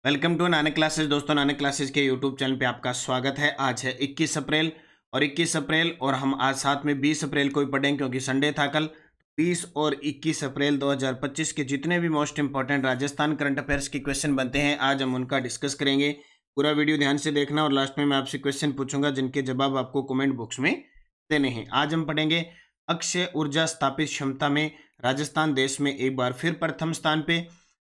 Welcome to Nanak classes. दोस्तों, Nanak classes के YouTube channel पे आपका स्वागत है। आज है 21 अप्रैल और हम आज साथ में 20 अप्रैल को ही पढ़ेंगे क्योंकि संडे था कल। 20 और 21 अप्रैल 2025 के जितने भी most important Rajasthan current affairs के क्वेश्चन बनते हैं आज हम उनका डिस्कस करेंगे। पूरा वीडियो ध्यान से देखना और लास्ट में मैं आपसे क्वेश्चन पूछूंगा जिनके जवाब आपको कमेंट बॉक्स में देने हैं। आज हम पढ़ेंगे अक्षय ऊर्जा स्थापित क्षमता में राजस्थान देश में एक बार फिर प्रथम स्थान पे,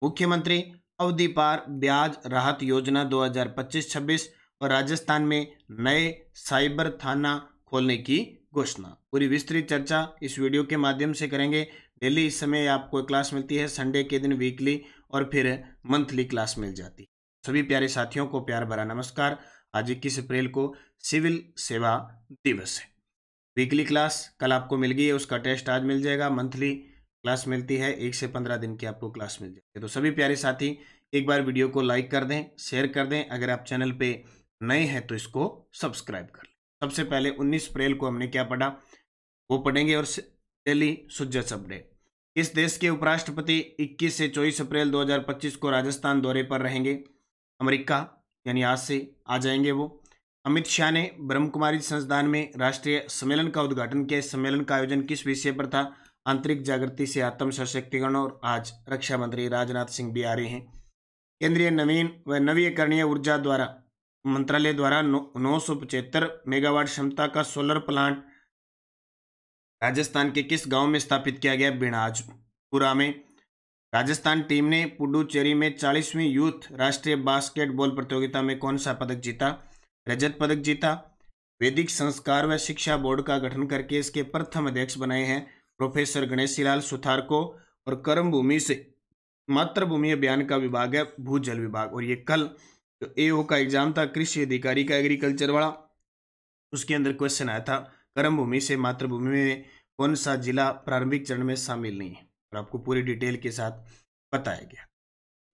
मुख्यमंत्री अवधि पार ब्याज राहत योजना 2025-26 और राजस्थान में नए साइबर थाना खोलने की घोषणा। पूरी विस्तृत चर्चा इस वीडियो के माध्यम से करेंगे। डेली इस समय आपको क्लास मिलती है, संडे के दिन वीकली और फिर मंथली क्लास मिल जाती है। सभी प्यारे साथियों को प्यार भरा नमस्कार। आज 21 अप्रैल को सिविल सेवा दिवस है। वीकली क्लास कल आपको मिल गई है, उसका टेस्ट आज मिल जाएगा। मंथली क्लास मिलती है, 1 से 15 दिन की आपको क्लास मिल जाती है। तो सभी प्यारे साथी एक बार वीडियो को लाइक कर दें, शेयर कर दें। अगर आप चैनल पे नए हैं तो इसको सब्सक्राइब कर लें। सबसे पहले 19 अप्रैल को हमने क्या पढ़ा वो पढ़ेंगे और डेली सुजस अपडेट। इस देश के उपराष्ट्रपति 21 से 24 अप्रैल 2025 को राजस्थान दौरे पर रहेंगे। अमेरिका यानी आज से आ जाएंगे वो। अमित शाह ने ब्रह्म कुमारी संस्थान में राष्ट्रीय सम्मेलन का उद्घाटन किया। इस सम्मेलन का आयोजन किस विषय पर था? आंतरिक जागृति से आत्म सशक्तिकरण। और आज रक्षा मंत्री राजनाथ सिंह भी आ रहे हैं। केंद्रीय नवीन व नवीकरणीय ऊर्जा द्वारा मंत्रालय द्वारा 975 मेगावाट क्षमता का सोलर प्लांट राजस्थान के किस गांव में स्थापित किया गया? बिणाजपुरा में। राजस्थान टीम ने पुडुचेरी में 40वीं यूथ राष्ट्रीय बास्केटबॉल प्रतियोगिता में कौन सा पदक जीता? रजत पदक जीता। वैदिक संस्कार व शिक्षा बोर्ड का गठन करके इसके प्रथम अध्यक्ष बनाए हैं प्रोफेसर गणेशीलाल सुथार को। और कर्म भूमि से मातृभूमि अभियान का विभाग है भूजल विभाग। और ये कल जो एओ का एग्जाम था कृषि अधिकारी का एग्रीकल्चर वाला, उसके अंदर क्वेश्चन आया था कर्म भूमि से मातृभूमि में कौन सा जिला प्रारंभिक चरण में शामिल नहीं है, और आपको पूरी डिटेल के साथ बताया गया।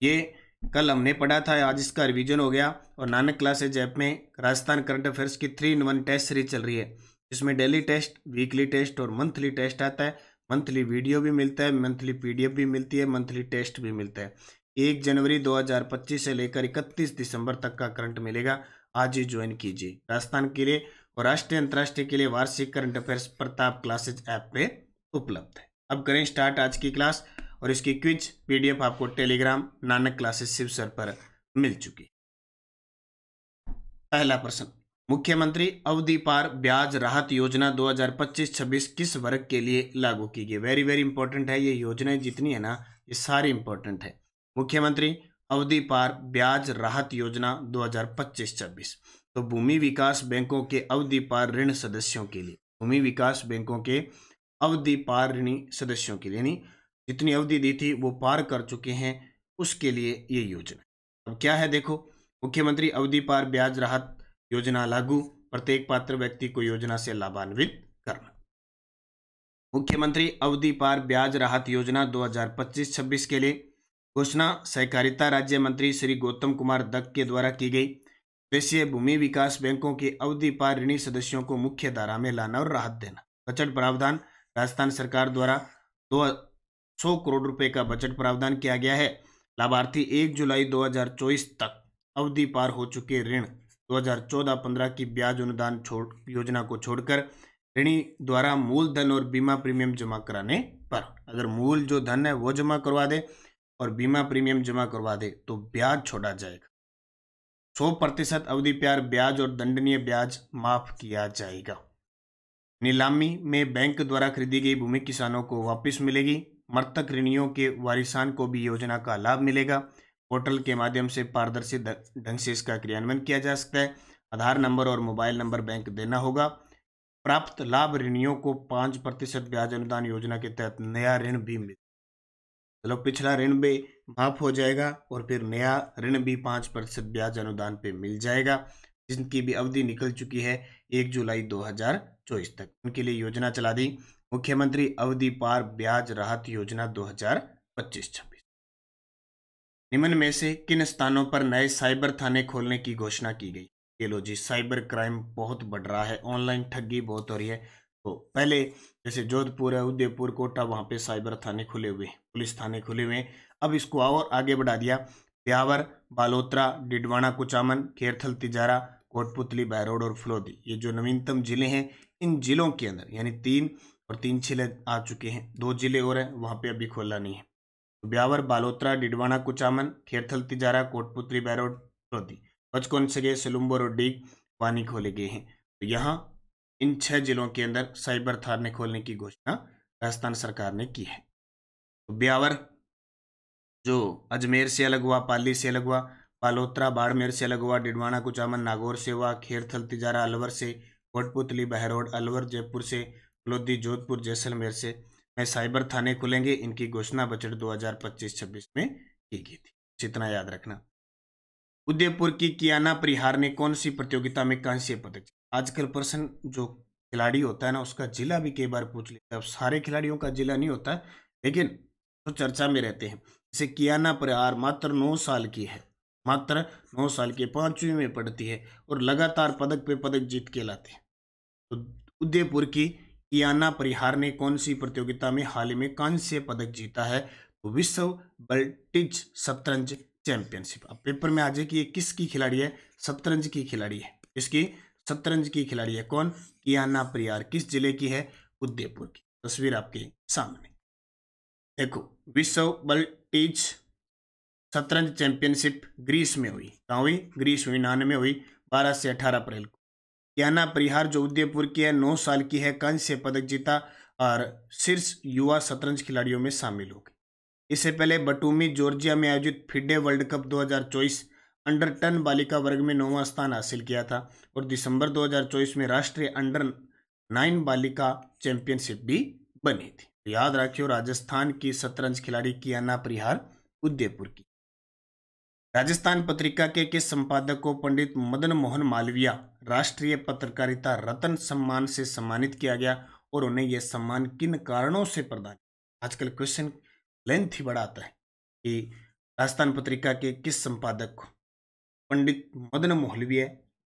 ये कल हमने पढ़ा था, आज इसका रिवीजन हो गया। और नानक क्लासेज ऐप में राजस्थान करंट अफेयर्स की 3-in-1 टेस्ट सीरीज चल रही है, जिसमें डेली टेस्ट, वीकली टेस्ट और मंथली टेस्ट आता है। मंथली वीडियो भी मिलता है, मंथली पीडीएफ भी मिलती है, मंथली टेस्ट भी मिलता है। 1 जनवरी 2025 से लेकर 31 दिसंबर तक का करंट मिलेगा। आज ही ज्वाइन कीजिए। राजस्थान के लिए और राष्ट्रीय अंतर्राष्ट्रीय के लिए वार्षिक current affairs Pratap classes app पे उपलब्ध है। अब करें स्टार्ट आज की क्लास। और इसकी क्विज पीडीएफ आपको Telegram Nanak classes Shiv sir पर मिल चुकी। पहला प्रश्न, मुख्यमंत्री अवधि पार ब्याज राहत योजना 2025-26 किस वर्ग के लिए लागू की गई? वेरी वेरी इंपॉर्टेंट है। ये योजनाएं जितनी है ना ये सारी इंपॉर्टेंट है। मुख्यमंत्री अवधि पार ब्याज राहत योजना 2025-26 तो भूमि विकास बैंकों के अवधि पार ऋण सदस्यों के लिए, भूमि विकास बैंकों के अवधि पार ऋणी सदस्यों के लिए, यानी जितनी अवधि दी थी वो पार कर चुके हैं उसके लिए ये योजना। अब क्या है देखो, मुख्यमंत्री अवधि पार ब्याज राहत योजना लागू, प्रत्येक पात्र व्यक्ति को योजना से लाभान्वित करना। मुख्यमंत्री अवधि पार ब्याज राहत योजना 2025-26 के लिए घोषणा सहकारिता राज्य मंत्री श्री गौतम कुमार दत्त के द्वारा की गई। देशीय भूमि विकास बैंकों के अवधि पार ऋणी सदस्यों को मुख्य धारा में लाना और राहत देना। बजट प्रावधान, राजस्थान सरकार द्वारा 200 करोड़ रुपए का बजट प्रावधान किया गया है। लाभार्थी 1 जुलाई 2024 तक अवधि पार हो चुके ऋण 2014-15 की ब्याज अनुदान योजना को छोड़कर ऋणी द्वारा मूल धन और बीमा प्रीमियम जमा कराने पर, अगर मूल जो धन है वो जमा करवा दे और बीमा प्रीमियम जमा करवा दे तो ब्याज छोड़ा जाएगा। 100% अवधि पार ब्याज और दंडनीय ब्याज माफ किया जाएगा। नीलामी में बैंक द्वारा खरीदी गई भूमि किसानों को वापस मिलेगी। मृतक ऋणियों के वारिसान को भी योजना का लाभ मिलेगा। पोर्टल के माध्यम से पारदर्शी ढंग से इसका क्रियान्वयन किया जा सकता है। आधार नंबर और मोबाइल नंबर बैंक देना होगा। प्राप्त लाभ ऋणियों को 5% ब्याज अनुदान योजना के तहत नया ऋण भी मिले, चलो पिछला ऋण भी माफ हो जाएगा और फिर नया ऋण भी 5% ब्याज अनुदान पे मिल जाएगा। जिनकी भी अवधि निकल चुकी है 1 जुलाई 2024 तक, उनके लिए योजना चला दी मुख्यमंत्री अवधि पार ब्याज राहत योजना 2025-26। निम्न में से किन स्थानों पर नए साइबर थाने खोलने की घोषणा की गई? ये लो जी, साइबर क्राइम बहुत बढ़ रहा है, ऑनलाइन ठगी बहुत हो रही है। तो पहले जैसे जोधपुर है, उदयपुर, कोटा, वहाँ पे साइबर थाने खुले हुए, पुलिस थाने खुले हुए हैं। अब इसको और आगे बढ़ा दिया, ब्यावर, बालोतरा, डिडवाना, कुचामन, खेरथल, तिजारा, कोटपुतली, बहरोड और फलोदी, ये जो नवीनतम जिले हैं, इन जिलों के अंदर यानी 3 जिले आ चुके हैं, 2 जिले और हैं, वहां पे अभी खोला नहीं है। तो ब्यावर, बालोतरा, डिडवाना, कुचामन, खेरथल, तिजारा, कोटपुतली, बहरोड, फलोदी, पचकौन, सगे, सेलुम्बर और डीग वानी खोले गए हैं। तो यहाँ इन 6 जिलों के अंदर साइबर थाने खोलने की घोषणा राजस्थान सरकार ने की है। तो ब्यावर जो अजमेर से अलग हुआ, पाली से अलग हुआ, बालोतरा बाड़मेर से अलग हुआ, डिडवाना कुचामन नागौर से हुआ, खेरथल तिजारा अलवर से, कोटपुतली बहरोड अलवर जयपुर से, लोधी जोधपुर जैसलमेर से में साइबर थाने खुलेंगे। इनकी घोषणा बजट 2025-26 में की गई थी, इतना याद रखना। उदयपुर की कियाना परिहार ने कौन सी प्रतियोगिता में कांस्य पदक? आजकल प्रश्न जो खिलाड़ी होता है ना, उसका जिला भी कई बार पूछ लेता है। अब सारे खिलाड़ियों का जिला नहीं होता है, लेकिन तो चर्चा में रहते हैं। जैसे कियाना परिहार मात्र 9 साल की है, मात्र 9 साल की, 5वीं में पढ़ती है और लगातार पदक पे पदक जीत के लाती है। तो उदयपुर की कियाना परिहार ने कौन सी प्रतियोगिता में हाल ही में कांस्य पदक जीता है? तो विश्व ब्रिटिश शतरंज चैंपियनशिप। अब पेपर में आ जाए कि ये किसकी खिलाड़ी है? शतरंज की खिलाड़ी है। इसकी शतरंज की खिलाड़ी है कौन? कियाना परिहार। किस जिले की है? उदयपुर की। तस्वीर आपके सामने देखो, विश्व ब्रिटिश शतरंज चैंपियनशिप ग्रीस में हुई। कहाँ हुई? ग्रीस हुई, 99 में हुई, 12 से 18 अप्रैल को। कियाना परिहार जो उदयपुर की है, 9 साल की है, कांस्य पदक जीता और शीर्ष युवा शतरंज खिलाड़ियों में शामिल हो गई। इससे पहले बटूमी जॉर्जिया में आयोजित फिडे वर्ल्ड कप 2024 अंडर 10 बालिका वर्ग में 9वां स्थान हासिल किया था और दिसंबर 2024 में राष्ट्रीय अंडर 9 बालिका चैंपियनशिप भी बनी थी। तो याद रखियो, राजस्थान की शतरंज खिलाड़ी कियाना परिहार उदयपुर की। राजस्थान पत्रिका के किस संपादक को पंडित मदन मोहन मालवीय राष्ट्रीय पत्रकारिता रत्न सम्मान से सम्मानित किया गया और उन्हें यह सम्मान किन कारणों से प्रदान? आजकल क्वेश्चन लेंथ ही बड़ा आता है कि राजस्थान पत्रिका के किस संपादक को पंडित मदन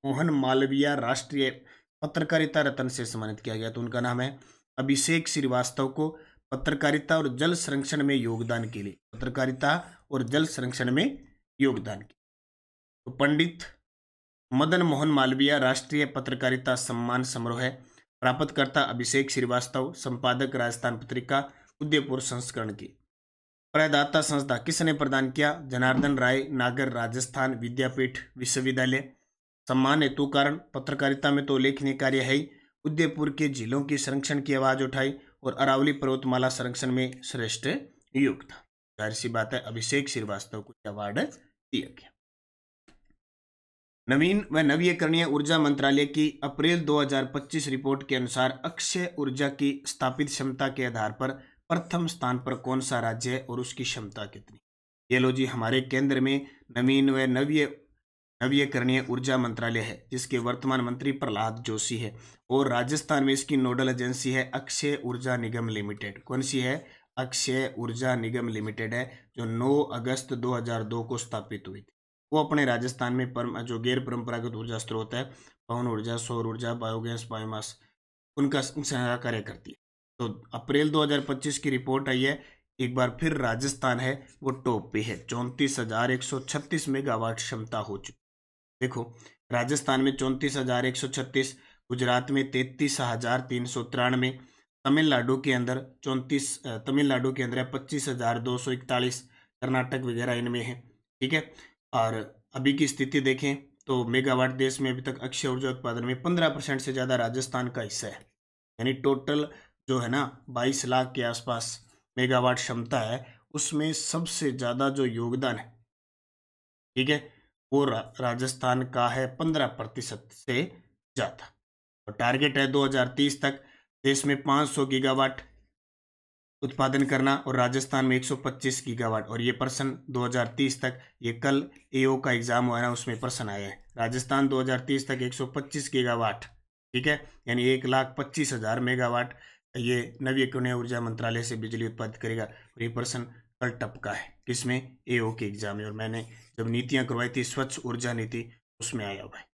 मोहन मालवीय राष्ट्रीय पत्रकारिता रत्न से सम्मानित किया गया? तो उनका नाम है अभिषेक श्रीवास्तव को पत्रकारिता और जल संरक्षण में योगदान के लिए, पत्रकारिता और जल संरक्षण में योगदान की। तो पंडित मदन मोहन मालवीय राष्ट्रीय पत्रकारिता सम्मान समारोह है। प्राप्तकर्ता अभिषेक श्रीवास्तव, संपादक राजस्थान पत्रिका उदयपुर संस्करण की। प्रदाता संस्था किसने प्रदान किया? जनार्दन राय नागर राजस्थान विद्यापीठ विश्वविद्यालय। सम्मान हेतु कारण पत्रकारिता में तो उल्लेखनीय कार्य है ही, उदयपुर के जिलों की संरक्षण की आवाज उठाई और अरावली पर्वतमाला संरक्षण में श्रेष्ठ योगदान। जाहिर सी बात है, अभिषेक श्रीवास्तव को अवार्ड दिया गया। नवीन व नवीकरणीय ऊर्जा मंत्रालय की अप्रैल 2025 रिपोर्ट के अनुसार अक्षय ऊर्जा की स्थापित क्षमता के आधार पर प्रथम स्थान पर कौन सा राज्य है और उसकी क्षमता कितनी? ये लो जी, हमारे केंद्र में नवीन व नवीकरणीय ऊर्जा मंत्रालय है, जिसके वर्तमान मंत्री प्रहलाद जोशी है और राजस्थान में इसकी नोडल एजेंसी है अक्षय ऊर्जा निगम लिमिटेड। कौन सी है? अक्षय ऊर्जा निगम लिमिटेड है, जो 9 अगस्त 2002 को स्थापित हुई थी। वो अपने राजस्थान में जो गैर परंपरागत ऊर्जा स्रोत है, पवन ऊर्जा, सौर ऊर्जा, बायोगैस, बायोमास, उनका कार्य करती है। तो अप्रैल 2025 की रिपोर्ट आई है, एक बार फिर राजस्थान है वो टॉप पे है, 34,136 मेगावाट क्षमता हो चुकी। देखो, राजस्थान में 34,136, गुजरात में 33,393, तमिलनाडु के अंदर 25,241, कर्नाटक वगैरह इनमें है। ठीक है, और अभी की स्थिति देखें तो मेगावाट देश में अभी तक अक्षय ऊर्जा उत्पादन में 15% से ज़्यादा राजस्थान का हिस्सा है। यानी टोटल जो है ना 22 लाख के आसपास मेगावाट क्षमता है, उसमें सबसे ज़्यादा जो योगदान है, ठीक है, वो राजस्थान का है 15% से ज़्यादा। और टारगेट है 2030 तक देश में 500 गीगावाट उत्पादन करना और राजस्थान में 125 गीगावाट। और ये पर्सन 2030 तक, ये कल एओ का एग्जाम हुआ है ना, उसमें पर्सन आया है, राजस्थान 2030 तक 125 गीगावाट, ठीक है, यानी 1,25,000 मेगावाट ये नवीकरणीय ऊर्जा मंत्रालय से बिजली उत्पादित करेगा। और ये पर्सन कल टपका है किसमें? एओ के एग्जाम में। और मैंने जब नीतियां करवाई थी स्वच्छ ऊर्जा नीति, उसमें आया हुआ है,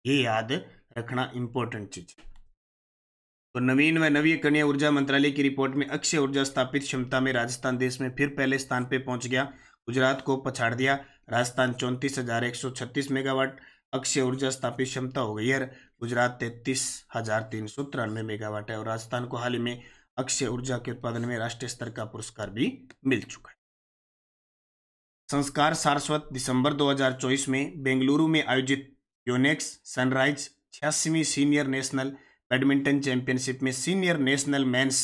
ये याद रखना इंपॉर्टेंट चीज। तो नवीन व नवीकरणीय ऊर्जा मंत्रालय की रिपोर्ट में अक्षय ऊर्जा स्थापित क्षमता में राजस्थान देश में फिर पहले स्थान पे पहुंच गया, गुजरात को पछाड़ दिया। राजस्थान 34,136 मेगावाट अक्षय ऊर्जा स्थापित क्षमता हो गई है। गुजरात 33,393 मेगावाट है और राजस्थान को हाल ही में अक्षय ऊर्जा के उत्पादन में राष्ट्रीय स्तर का पुरस्कार भी मिल चुका है। संस्कार सारस्वत दिसंबर 2024 में बेंगलुरु में आयोजित योनेक्स सनराइज 86वीं सीनियर नेशनल बैडमिंटन चैंपियनशिप में सीनियर नेशनल मेंस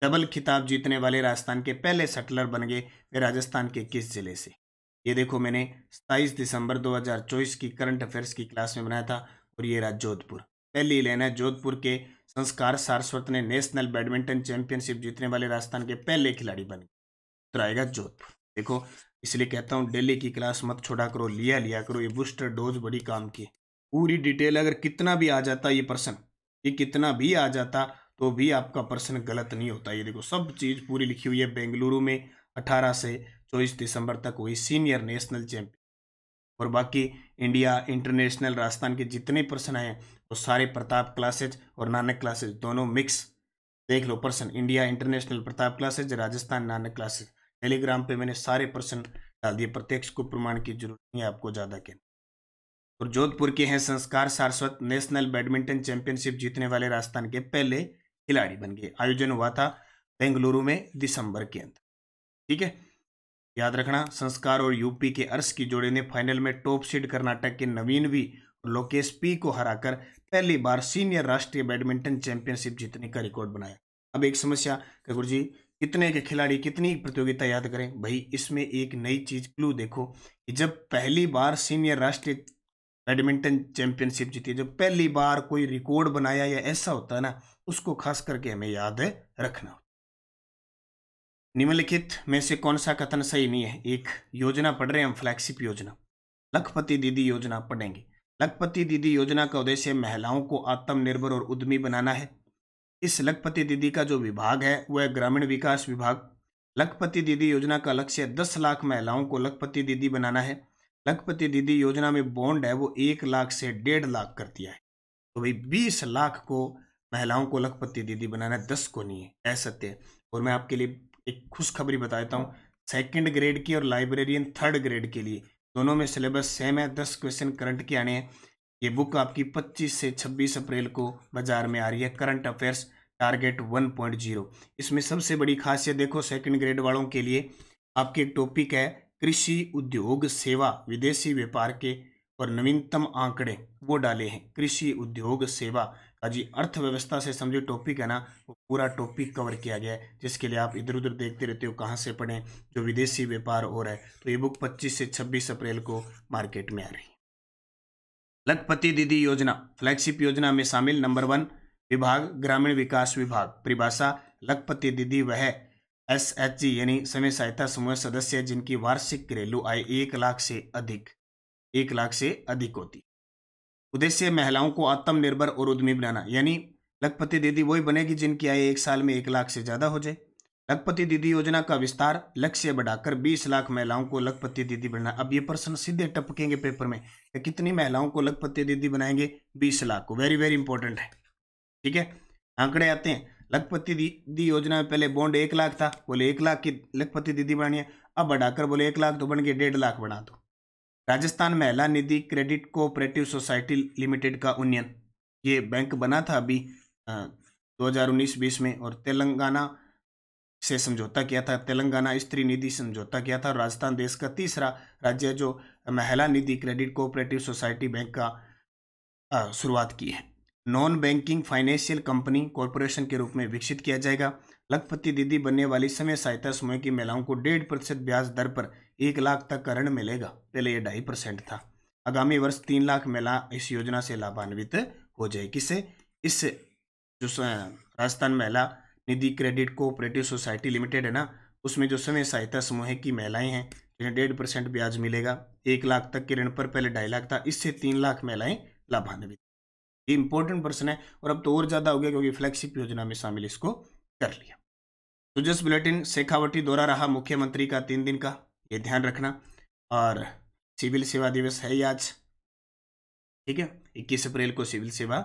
डबल खिताब जीतने वाले राजस्थान के पहले शटलर बन गए। वे राजस्थान के किस जिले से? ये देखो, मैंने 27 दिसंबर 2024 की करंट अफेयर्स की क्लास में बनाया था और ये रहा जोधपुर। पहली लाइन है, जोधपुर के संस्कार सारस्वत ने नेशनल बैडमिंटन चैंपियनशिप जीतने वाले राजस्थान के पहले खिलाड़ी बन गए। तो आएगा जोधपुर। देखो, इसलिए कहता हूँ डेली की क्लास मत छोड़ा करो, लिया करो। ये बूस्टर डोज बड़ी काम की। पूरी डिटेल अगर कितना भी आ जाता ये प्रश्न, ये कितना भी आ जाता तो भी आपका प्रश्न गलत नहीं होता। ये देखो, सब चीज पूरी लिखी हुई है। बेंगलुरु में 18 से 24 दिसंबर तक हुई सीनियर नेशनल चैंपियन। और बाकी इंडिया इंटरनेशनल राजस्थान के जितने प्रश्न आए वो सारे प्रताप क्लासेज और नानक क्लासेज दोनों मिक्स। देख लो प्रश्न, India international Pratap classes, Rajasthan Nanak classes. Telegram पे मैंने सारे प्रश्न डाल दिए। प्रत्यक्ष को प्रमाण की जरूरत नहीं है आपको ज्यादा के। और जोधपुर के हैं संस्कार सारस्वत, नेशनल बैडमिंटन चैंपियनशिप जीतने वाले राजस्थान के पहले खिलाड़ी बन गए। आयोजन हुआ था बेंगलुरु में दिसंबर के अंदर। ठीक है, याद रखना। संस्कार और यूपी के अर्श की जोड़ी ने फाइनल में टॉप सीड कर्नाटक के नवीन वी और लोकेश पी को हराकर पहली बार सीनियर राष्ट्रीय बैडमिंटन चैंपियनशिप जीतने का रिकॉर्ड बनाया। अब एक समस्या कि गुरुजी कितने के खिलाड़ी कितनी प्रतियोगिता याद करें? भाई इसमें एक नई चीज क्लू देखो कि जब पहली बार सीनियर राष्ट्रीय बैडमिंटन चैंपियनशिप जीती, जब पहली बार कोई रिकॉर्ड बनाया या ऐसा होता है ना, उसको खास करके हमें याद रखना। निम्नलिखित में से कौन सा कथन सही नहीं है? एक योजना पढ़ रहे हैं हम, फ्लैगशिप योजना, लखपति दीदी योजना पढ़ेंगे। लखपति दीदी योजना का उद्देश्य महिलाओं को आत्मनिर्भर और उद्यमी बनाना है। इस लखपति दीदी का जो विभाग है वह ग्रामीण विकास विभाग। लखपति दीदी योजना का लक्ष्य 10 लाख महिलाओं को लखपति दीदी बनाना है। लखपति दीदी योजना में बॉन्ड है वो 1 लाख से 1.5 लाख कर दिया है। तो भाई 20 लाख को महिलाओं को लखपति दीदी बनाना है, 10 को नहीं है, ऐसा सत्य है। और मैं आपके लिए एक खुशखबरी बता देता हूँ, 2nd ग्रेड की और लाइब्रेरियन 3rd ग्रेड के लिए दोनों में सिलेबस सेम है। 10 क्वेश्चन करंट के आने हैं। ये बुक आपकी 25 से 26 अप्रैल को बाजार में आ रही है। Current affairs target 1.0। इसमें सबसे बड़ी खासियत देखो, 2nd ग्रेड वालों के लिए आपके एक टॉपिक है कृषि उद्योग सेवा, विदेशी व्यापार के और नवीनतम आंकड़े वो डाले हैं। कृषि उद्योग सेवा का जी अर्थव्यवस्था से समझे टॉपिक है ना, वो पूरा टॉपिक कवर किया गया है, जिसके लिए आप इधर उधर देखते रहते हो कहाँ से पढ़ें, जो विदेशी व्यापार हो रहा है। तो ये बुक 25 से 26 अप्रैल को मार्केट में आ रही है। लखपति दीदी योजना फ्लैगशिप योजना में शामिल। नंबर 1 विभाग ग्रामीण विकास विभाग। परिभाषा, लखपति दीदी वह SHG यानी स्वयं सहायता समूह सदस्य जिनकी वार्षिक घरेलू आय 1 लाख से अधिक होती। उद्देश्य महिलाओं को आत्मनिर्भर और उद्यमी बनाना, यानी लखपति दीदी वही बनेगी जिनकी आय 1 साल में 1 लाख से ज्यादा हो जाए। लखपति दीदी योजना का विस्तार, लक्ष्य बढ़ाकर 20 लाख महिलाओं को लखपति दीदी बनाना। अब ये प्रश्न सीधे टपकेंगे पेपर में, कितनी महिलाओं को लखपति दीदी बनाएंगे? 20 लाख को। वेरी वेरी इंपॉर्टेंट है। ठीक है, आंकड़े आते हैं। लखपति दीदी योजना में पहले बॉन्ड 1 लाख था, बोले 1 लाख की लखपति दीदी बनानी है। अब बढ़ाकर बोले 1 लाख तो बन गए 1.5 लाख बना दो। राजस्थान महिला निधि क्रेडिट कोऑपरेटिव सोसाइटी लिमिटेड का उन्नयन, ये बैंक बना था अभी 2019-20 में, और तेलंगाना से समझौता किया था। तेलंगाना स्त्री निधि समझौता किया था। राजस्थान देश का तीसरा राज्य जो महिला निधि क्रेडिट कोऑपरेटिव सोसाइटी बैंक का शुरुआत की है। Non banking financial company corporation के रूप में विकसित किया जाएगा। लखपति दीदी बनने वाली समय सहायता समूह की महिलाओं को 1.5% ब्याज दर पर 1 लाख तक का ऋण मिलेगा। पहले ये 2.5% था। आगामी वर्ष 3 लाख महिला इस योजना से लाभान्वित हो जाए। किससे? इस जो राजस्थान महिला निधि क्रेडिट कोऑपरेटिव सोसाइटी लिमिटेड है ना, उसमें जो समय सहायता समूह की महिलाएं हैं जिन्हें 1.5% ब्याज मिलेगा। 1 लाख तक के ऋण पर पहले 2.5 लाख था, इससे 3 लाख महिलाएं लाभान्वित। ये इंपॉर्टेंट प्रश्न है और अब तो और ज्यादा हो गया क्योंकि फ्लैगशिप योजना में शामिल इसको कर लिया। तो जस्ट बुलेटिन, शेखावटी दौरा रहा मुख्यमंत्री का 3 दिन का, ये ध्यान रखना। और सिविल सेवा दिवस है आज, ठीक है, 21 अप्रैल को सिविल सेवा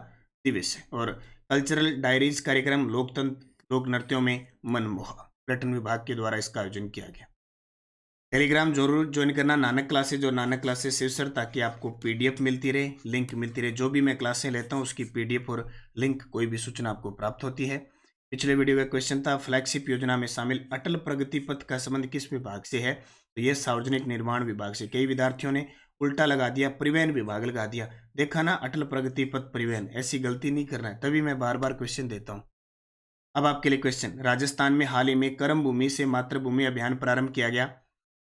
दिवस है। और कल्चरल डायरीज कार्यक्रम लोकतंत्र लोक नृत्यों में मनमोहक, पर्यटन विभाग के द्वारा इसका आयोजन किया गया। टेलीग्राम जरूर ज्वाइन करना, नानक क्लासेज और नानक क्लासेज शिव सर, ताकि आपको पीडीएफ मिलती रहे, लिंक मिलती रहे। जो भी मैं क्लासें लेता हूँ उसकी पीडीएफ और लिंक, कोई भी सूचना आपको प्राप्त होती है। पिछले वीडियो का क्वेश्चन था, फ्लैगशिप योजना में शामिल अटल प्रगति पथ का संबंध किस विभाग से है? तो यह सार्वजनिक निर्माण विभाग से। कई विद्यार्थियों ने उल्टा लगा दिया, परिवहन विभाग लगा दिया। देखा ना, अटल प्रगति पथ परिवहन, ऐसी गलती नहीं करना है, तभी मैं बार बार क्वेश्चन देता हूँ। अब आपके लिए क्वेश्चन, राजस्थान में हाल ही में कर्म भूमि से मातृभूमि अभियान प्रारंभ किया गया।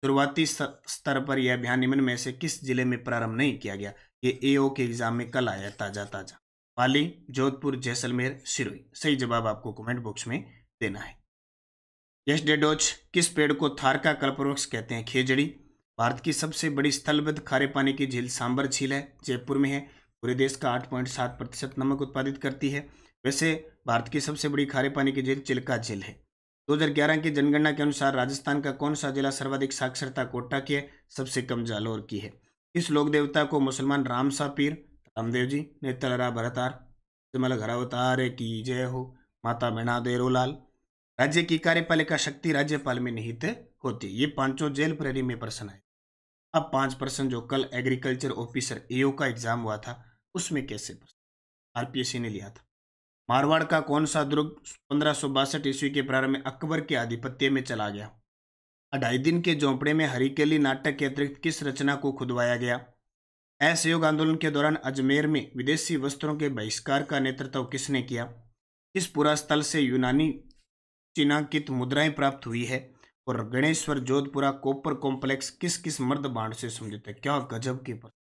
शुरुआती स्तर पर यह अभियान निम्न में से किस जिले में प्रारंभ नहीं किया गया? ये एओ के एग्जाम में कल आया ताजा। पाली, जोधपुर, जैसलमेर, सिरोही। सही जवाब आपको कमेंट बॉक्स में देना है। यश डेडोच, किस पेड़ को थार का कल्पवृक्ष कहते हैं? खेजड़ी। भारत की सबसे बड़ी स्थलबद्ध खारे पानी की झील सांबर झील है, जयपुर में है। पूरे देश का 8.7% नमक उत्पादित करती है। वैसे भारत की सबसे बड़ी खारे पानी की झील चिल्का झील है। 2011 की जनगणना के अनुसार राजस्थान का कौन सा जिला सर्वाधिक साक्षरता कोटा की है? सबसे कम जालौर की है। इस लोक देवता को मुसलमान रामसा पीर, रामदेव जी, नेतलरा भरतार, जमल घरावतार की जय हो, माता मैना देरोलाल। राज्य की कार्यपालिका शक्ति राज्यपाल में निहित होती है। ये पांचों जेल प्रहरी में प्रश्न है। अब 5% जो कल एग्रीकल्चर ऑफिसर एओ का एग्जाम हुआ था उसमें कैसे प्रश्न आरपीएससी ने लिया था। मारवाड़ का कौन सा दुर्ग 1562 ईस्वी के प्रारंभ में अकबर के आधिपत्य में चला गया? 2.5 दिन के झोंपड़े में हरिकेली नाटक के अतिरिक्त किस रचना को खुदवाया गया? असहयोग आंदोलन के दौरान अजमेर में विदेशी वस्त्रों के बहिष्कार का नेतृत्व किसने किया? किस पुरा स्थल से यूनानी चिन्हांकित मुद्राएं प्राप्त हुई है? और गणेश्वर जोधपुरा कॉपर कॉम्प्लेक्स किस किस मर्द बांड से समझौते? क्या गजब के प्रश्न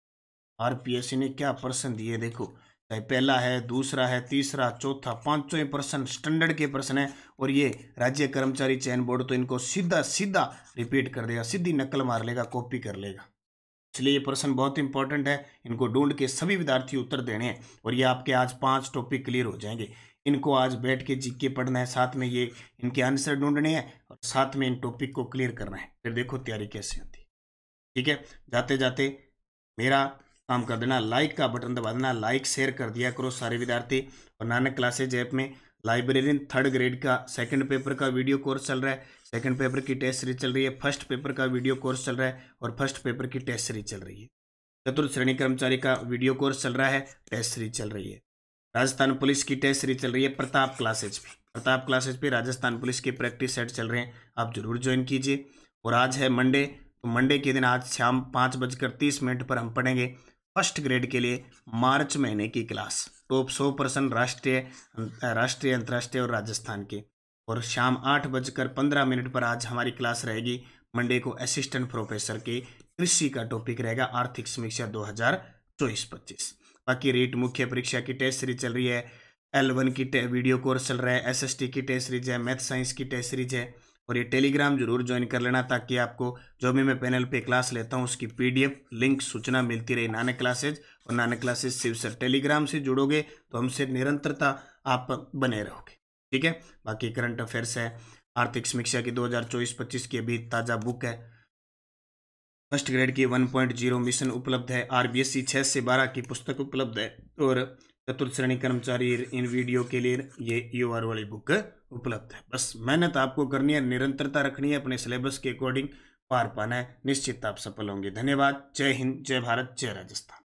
आरपीएससी ने क्या प्रश्न दिए, देखो, चाहे पहला है, दूसरा है, तीसरा, चौथा, पांचों प्रश्न स्टैंडर्ड के प्रश्न है। और ये राज्य कर्मचारी चयन बोर्ड तो इनको सीधा सीधा रिपीट कर देगा, सीधी नकल मार लेगा, कॉपी कर लेगा। इसलिए ये प्रश्न बहुत इंपॉर्टेंट है, इनको ढूंढ के सभी विद्यार्थी उत्तर देने हैं। और ये आपके आज 5 टॉपिक क्लियर हो जाएंगे। इनको आज बैठ के जीके पढ़ना है, साथ में ये इनके आंसर ढूंढने हैं और साथ में इन टॉपिक को क्लियर करना है। फिर देखो तैयारी कैसे होती है। ठीक है, जाते जाते मेरा काम कर देना, लाइक का बटन दबा देना, लाइक शेयर कर दिया करो सारे विद्यार्थी। और नानक क्लासेज ऐप में लाइब्रेरियन 3rd ग्रेड का 2nd पेपर का वीडियो कोर्स चल रहा है, 2nd पेपर की टेस्ट सीरीज चल रही है, 1st पेपर का वीडियो कोर्स चल रहा है और 1st पेपर की टेस्ट सीरीज चल रही है। 4th श्रेणी कर्मचारी का वीडियो कोर्स चल रहा है, टेस्ट सीरीज चल रही है। राजस्थान पुलिस की टेस्ट सीरीज चल रही है प्रताप क्लासेज पे राजस्थान पुलिस के प्रैक्टिस सेट चल रहे हैं, आप जरूर ज्वाइन कीजिए। और आज है मंडे, तो मंडे के दिन आज शाम 5:30 पर हम पढ़ेंगे 1st ग्रेड के लिए मार्च महीने की क्लास, टॉप 100% राष्ट्रीय अंतर्राष्ट्रीय और राजस्थान के। और शाम 8:15 पर आज हमारी क्लास रहेगी मंडे को असिस्टेंट प्रोफेसर के कृषि का टॉपिक रहेगा, आर्थिक समीक्षा 2024-25। बाकी रीट मुख्य परीक्षा की टेस्ट सीरीज चल रही है, L1 की वीडियो कोर्स चल रहा है, SST की टेस्ट सीरीज है, मैथ साइंस की टेस्ट सीरीज है। और ये टेलीग्राम जरूर ज्वाइन कर लेना, ताकि आपको जो भी मैं पैनल पे क्लास लेता हूँ उसकी पीडीएफ लिंक सूचना मिलती रहे। नानक क्लासेज और Nanak classes Shiv sir, Telegram से जुड़ोगे तो हमसे निरंतरता आप बने रहोगे। ठीक है, बाकी करंट अफेयर्स है, आर्थिक समीक्षा की 2024-25 की अभी ताज़ा बुक है, 1st ग्रेड की 1.0 मिशन उपलब्ध है, RBSC 6 से 12 की पुस्तक उपलब्ध है। और 4th श्रेणी कर्मचारी इन वीडियो के लिए ये UR वाली बुक उपलब्ध है। बस मेहनत आपको करनी है, निरंतरता रखनी है, अपने सिलेबस के अकॉर्डिंग पार पाना है, निश्चित आप सफल होंगे। धन्यवाद। जय हिंद, जय भारत, जय राजस्थान।